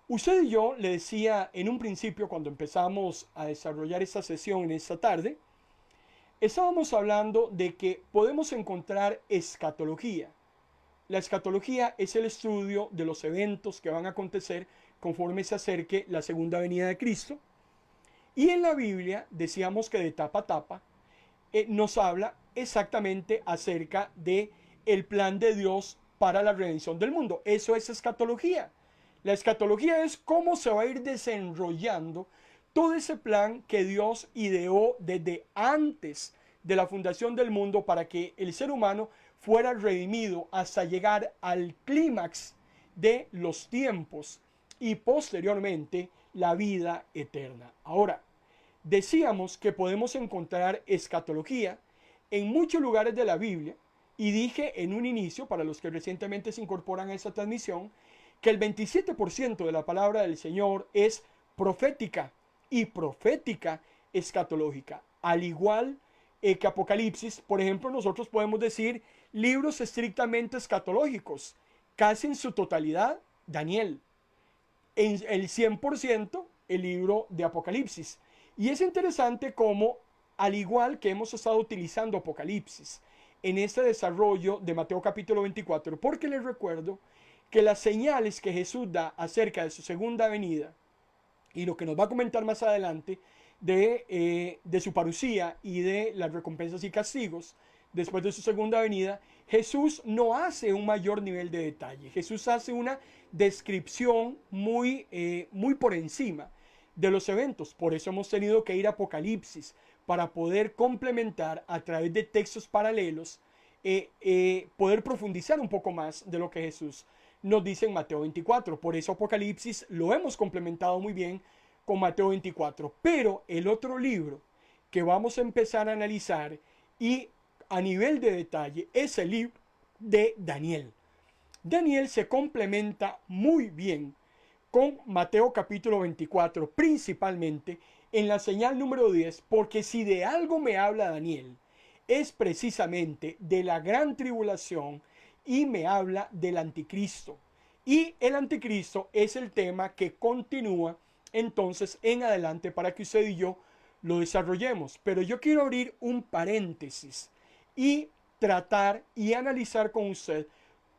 Speaker 1: Usted y yo, le decía en un principio cuando empezamos a desarrollar esta sesión en esta tarde, estábamos hablando de que podemos encontrar escatología. La escatología es el estudio de los eventos que van a acontecer conforme se acerque la segunda venida de Cristo. Y en la Biblia decíamos que de tapa a tapa nos habla exactamente acerca de el plan de Dios para la redención del mundo. Eso es escatología. La escatología es cómo se va a ir desenrollando todo ese plan que Dios ideó desde antes de la fundación del mundo para que el ser humano fuera redimido hasta llegar al clímax de los tiempos y posteriormente la vida eterna. Ahora, decíamos que podemos encontrar escatología en muchos lugares de la Biblia y dije en un inicio, para los que recientemente se incorporan a esta transmisión, que el 27% de la palabra del Señor es profética y profética escatológica. Al igual que Apocalipsis, por ejemplo, nosotros podemos decir libros estrictamente escatológicos, casi en su totalidad Daniel, en el 100% el libro de Apocalipsis. Y es interesante cómo, al igual que hemos estado utilizando Apocalipsis en este desarrollo de Mateo capítulo 24, porque les recuerdo que las señales que Jesús da acerca de su segunda venida y lo que nos va a comentar más adelante de su parucía y de las recompensas y castigos después de su segunda venida, Jesús no hace un mayor nivel de detalle. Jesús hace una descripción muy por encima de los eventos. Por eso hemos tenido que ir a Apocalipsis para poder complementar a través de textos paralelos, poder profundizar un poco más de lo que Jesús nos dice en Mateo 24. Por eso Apocalipsis lo hemos complementado muy bien con Mateo 24. Pero el otro libro que vamos a empezar a analizar y a nivel de detalle es el libro de Daniel. Daniel se complementa muy bien con Mateo capítulo 24, principalmente en la señal número 10, porque si de algo me habla Daniel, es precisamente de la gran tribulación y me habla del anticristo. Y el anticristo es el tema que continúa entonces en adelante para que usted y yo lo desarrollemos. Pero yo quiero abrir un paréntesis y tratar y analizar con usted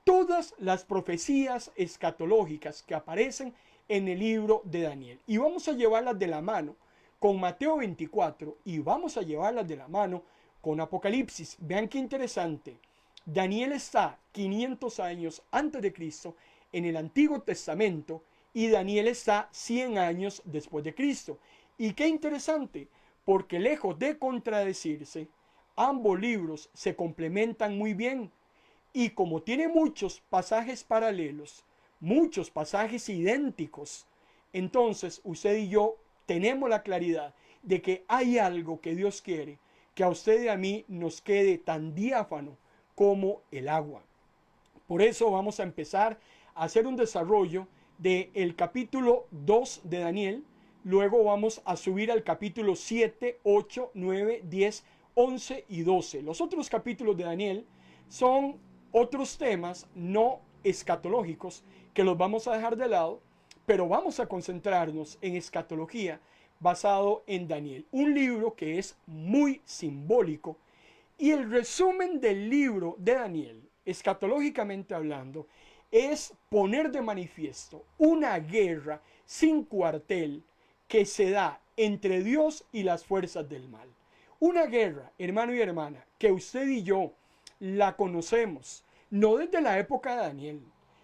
Speaker 1: todas las profecías escatológicas que aparecen en el libro de Daniel. Y vamos a llevarlas de la mano con Mateo 24 y vamos a llevarlas de la mano con Apocalipsis. Vean qué interesante. Daniel está 500 años antes de Cristo en el Antiguo Testamento y Daniel está 100 años después de Cristo. Y qué interesante, porque lejos de contradecirse, ambos libros se complementan muy bien. Y como tiene muchos pasajes paralelos, muchos pasajes idénticos, entonces usted y yo tenemos la claridad de que hay algo que Dios quiere que a usted y a mí nos quede tan diáfano como el agua. Por eso vamos a empezar a hacer un desarrollo del capítulo 2 de Daniel. Luego vamos a subir al capítulo 7, 8, 9, 10, 11 y 12. Los otros capítulos de Daniel son otros temas no escatológicos que los vamos a dejar de lado, pero vamos a concentrarnos en escatología basado en Daniel, un libro que es muy simbólico. Y el resumen del libro de Daniel, escatológicamente hablando, es poner de manifiesto una guerra sin cuartel que se da entre Dios y las fuerzas del mal. Una guerra, hermano y hermana, que usted y yo la conocemos, no desde la época de Daniel,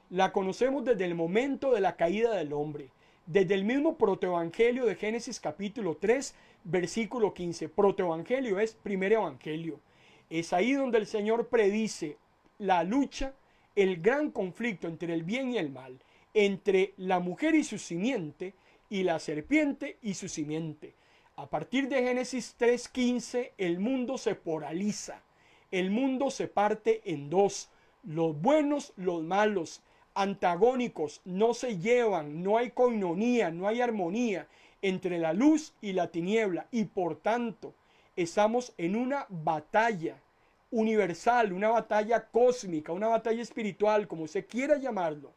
Speaker 1: la conocemos desde el momento de la caída del hombre, desde el mismo protoevangelio de Génesis capítulo 3, versículo 15. Protoevangelio es primer evangelio. Es ahí donde el Señor predice la lucha, el gran conflicto entre el bien y el mal, entre la mujer y su simiente, y la serpiente y su simiente. A partir de Génesis 3:15, el mundo se polariza. El mundo se parte en dos. Los buenos, los malos, antagónicos, no se llevan, no hay coinonía, no hay armonía entre la luz y la tiniebla. Y por tanto, estamos en una batalla universal, una batalla cósmica, una batalla espiritual, como se quiera llamarlo,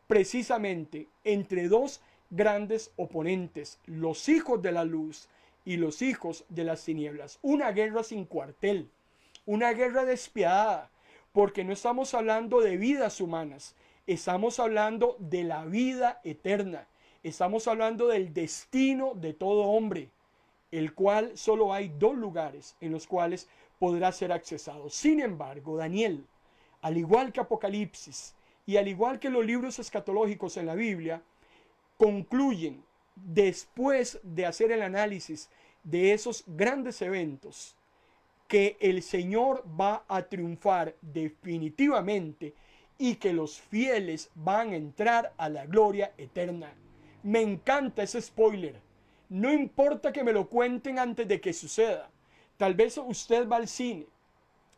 Speaker 1: precisamente entre dos grandes oponentes, los hijos de la luz y los hijos de las tinieblas. Una guerra sin cuartel, una guerra despiadada, porque no estamos hablando de vidas humanas, estamos hablando de la vida eterna, estamos hablando del destino de todo hombre, el cual solo hay dos lugares en los cuales podrá ser accesado. Sin embargo, Daniel, al igual que Apocalipsis y al igual que los libros escatológicos en la Biblia, concluyen, después de hacer el análisis de esos grandes eventos, que el Señor va a triunfar definitivamente y que los fieles van a entrar a la gloria eterna. Me encanta ese spoiler. No importa que me lo cuenten antes de que suceda. Tal vez usted va al cine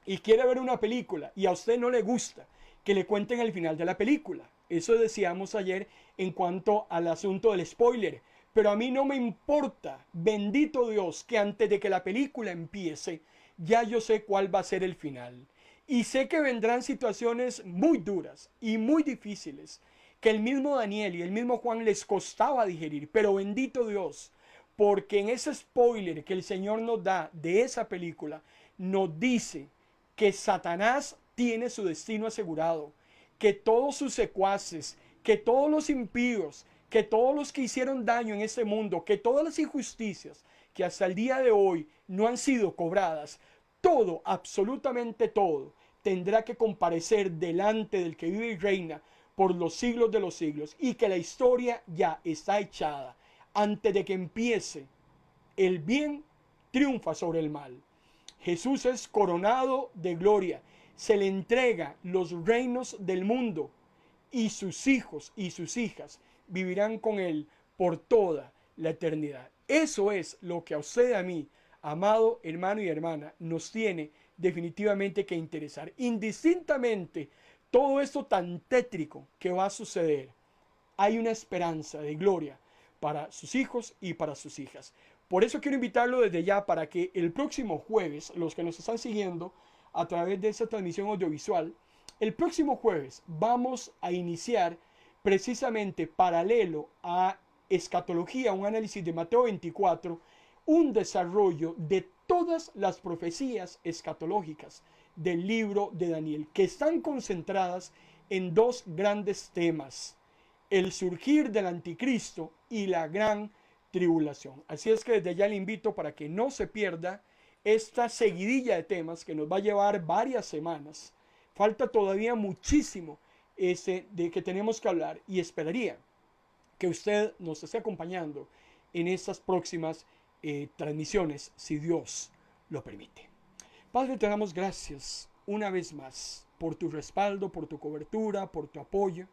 Speaker 1: y quiere ver una película y a usted no le gusta que le cuenten el final de la película. Eso decíamos ayer en cuanto al asunto del spoiler. Pero a mí no me importa, bendito Dios, que antes de que la película empiece, ya yo sé cuál va a ser el final. Y sé que vendrán situaciones muy duras y muy difíciles, que el mismo Daniel y el mismo Juan les costaba digerir. Pero bendito Dios, porque en ese spoiler que el Señor nos da de esa película, nos dice que Satanás tiene su destino asegurado, que todos sus secuaces, que todos los impíos, que todos los que hicieron daño en este mundo, que todas las injusticias que hasta el día de hoy no han sido cobradas, todo, absolutamente todo, tendrá que comparecer delante del que vive y reina por los siglos de los siglos, y que la historia ya está echada. Antes de que empiece, el bien triunfa sobre el mal. Jesús es coronado de gloria. Se le entrega los reinos del mundo y sus hijos y sus hijas vivirán con él por toda la eternidad. Eso es lo que a usted y a mí, amado hermano y hermana, nos tiene definitivamente que interesar. Indistintamente todo esto tan tétrico que va a suceder, hay una esperanza de gloria para sus hijos y para sus hijas. Por eso quiero invitarlo desde ya para que el próximo jueves, los que nos están siguiendo a través de esta transmisión audiovisual, el próximo jueves vamos a iniciar precisamente paralelo a escatología, un análisis de Mateo 24, un desarrollo de todas las profecías escatológicas del libro de Daniel, que están concentradas en dos grandes temas: el surgir del anticristo y la gran tribulación. Así es que desde ya le invito para que no se pierda esta seguidilla de temas que nos va a llevar varias semanas. Falta todavía muchísimo de que tenemos que hablar, y esperaría que usted nos esté acompañando en estas próximas transmisiones, si Dios lo permite. Padre, te damos gracias una vez más por tu respaldo, por tu cobertura, por tu apoyo,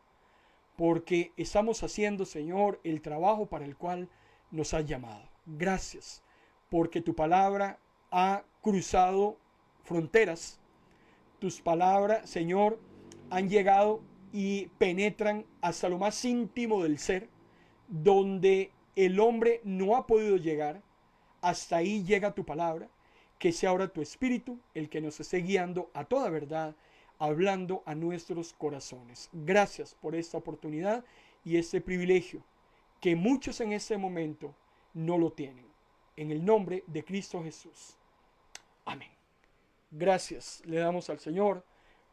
Speaker 1: porque estamos haciendo, Señor, el trabajo para el cual nos has llamado. Gracias, porque tu palabra ha cruzado fronteras. Tus palabras, Señor, han llegado y penetran hasta lo más íntimo del ser, donde el hombre no ha podido llegar. Hasta ahí llega tu palabra. Que sea ahora tu Espíritu el que nos esté guiando a toda verdad, hablando a nuestros corazones. Gracias por esta oportunidad y este privilegio que muchos en este momento no lo tienen. En el nombre de Cristo Jesús. Amén. Gracias le damos al Señor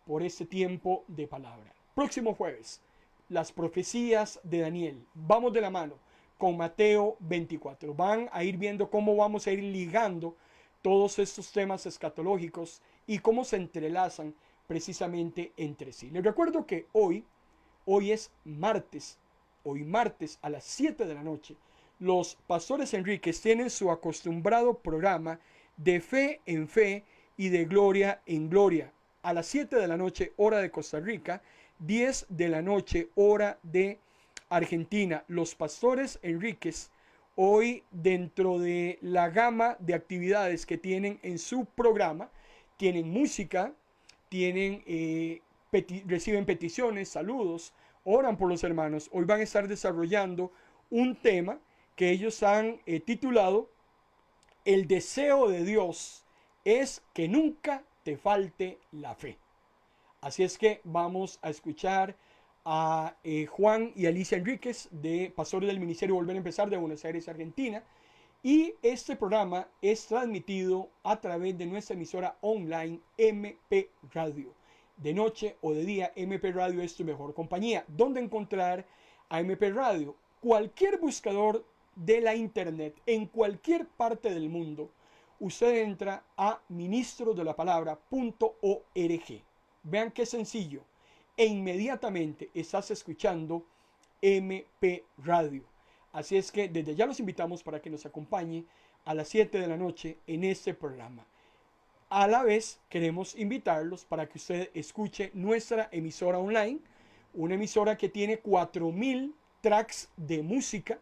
Speaker 1: por este tiempo de palabra. Próximo jueves, las profecías de Daniel. Vamos de la mano con Mateo 24. Van a ir viendo cómo vamos a ir ligando todos estos temas escatológicos y cómo se entrelazan precisamente entre sí. Les recuerdo que hoy es martes. Hoy martes a las 7 de la noche, los pastores Enríquez tienen su acostumbrado programa de fe en fe y de gloria en gloria. A las 7 de la noche, hora de Costa Rica, 10 de la noche, hora de Argentina. Los pastores Enríquez, hoy dentro de la gama de actividades que tienen en su programa, tienen música, tienen, reciben peticiones, saludos, oran por los hermanos. Hoy van a estar desarrollando un tema que ellos han titulado El deseo de Dios es que nunca te falte la fe. Así es que vamos a escuchar a Juan y Alicia Enríquez, de pastores del Ministerio Volver a Empezar de Buenos Aires, Argentina. Y este programa es transmitido a través de nuestra emisora online MP Radio. De noche o de día, MP Radio es tu mejor compañía. ¿Dónde encontrar a MP Radio? Cualquier buscador de la internet, en cualquier parte del mundo, usted entra a ministrodelapalabra.org. Vean qué sencillo. E inmediatamente estás escuchando MP Radio. Así es que desde ya los invitamos para que nos acompañe a las 7 de la noche en este programa. A la vez queremos invitarlos para que usted escuche nuestra emisora online, una emisora que tiene 4,000 tracks de música,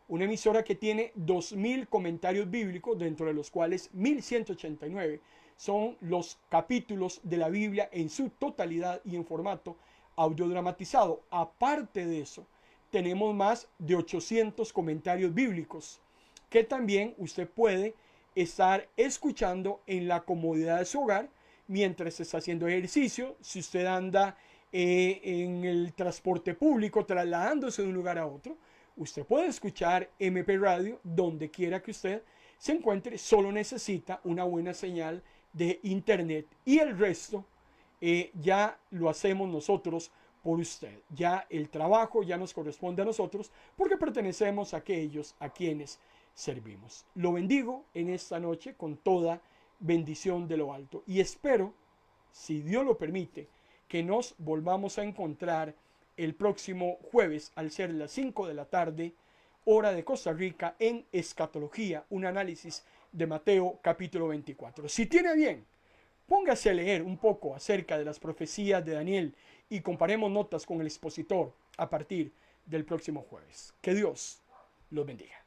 Speaker 1: una emisora que tiene 2,000 comentarios bíblicos, dentro de los cuales 1,189 son los capítulos de la Biblia en su totalidad y en formato audio dramatizado. Aparte de eso, tenemos más de 800 comentarios bíblicos que también usted puede estar escuchando en la comodidad de su hogar mientras está haciendo ejercicio. Si usted anda en el transporte público trasladándose de un lugar a otro, usted puede escuchar MP Radio donde quiera que usted se encuentre. Solo necesita una buena señal de internet y el resto ya lo hacemos nosotros por usted. Ya el trabajo ya nos corresponde a nosotros porque pertenecemos a aquellos a quienes servimos. Lo bendigo en esta noche con toda bendición de lo alto y espero, si Dios lo permite, que nos volvamos a encontrar el próximo jueves al ser las 5 de la tarde, hora de Costa Rica, en Escatología, un análisis de Mateo capítulo 24. Si tiene bien, póngase a leer un poco acerca de las profecías de Daniel y comparemos notas con el expositor a partir del próximo jueves. Que Dios los bendiga.